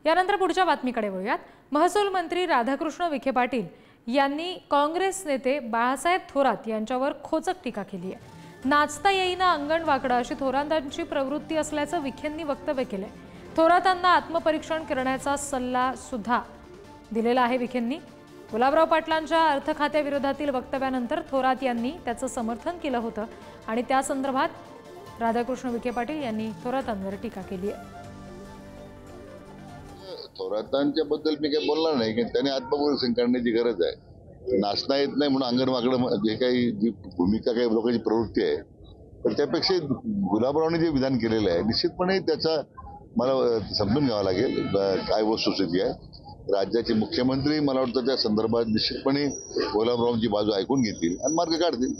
यानंतर पुढच्या बातमीकडे वळूयात। महसूल मंत्री राधाकृष्ण विखे पाटील यांनी काँग्रेस नेते बाळासाहेब थोरात यांच्यावर खोचक टीका केली आहे। नाचता येईना अंगण वाकडं अशी थोरातांची प्रवृत्ती असल्याचं विखेंनी वक्तव्य केलंय। थोरातांना आत्मपरीक्षण करण्याचा सल्ला सुद्धा दिलेला आहे विखेंनी। गुलाबराव पाटलांच्या अर्थ खात्याविरोधातील वक्तव्यानंतर थोरात यांनी त्याचं समर्थन केलं होतं आणि त्या संदर्भात राधाकृष्ण विखे पाटील यांनी थोरातांवर टीका केली आहे। थोरातांच्या बद्दल मी काही बोलणार नाही की त्यांनी आत्मपरीक्षण करण्याची गरज आहे। नाचता येत नाही म्हणून अंगण वाकडं जे काही जी भूमिका काही लोकांची प्रवृत्ती आहे, तर त्यापेक्षा गुलाबरावने जे विधान केलेलं आहे निश्चितपणे त्याचा मला समजून घ्यावं लागेल काय वस्तुस्थिती आहे। राज्याचे मुख्यमंत्री मला वाटतं त्या संदर्भात निश्चितपणे गुलाबरावांची बाजू ऐकून घेतील आणि मार्ग काढतील।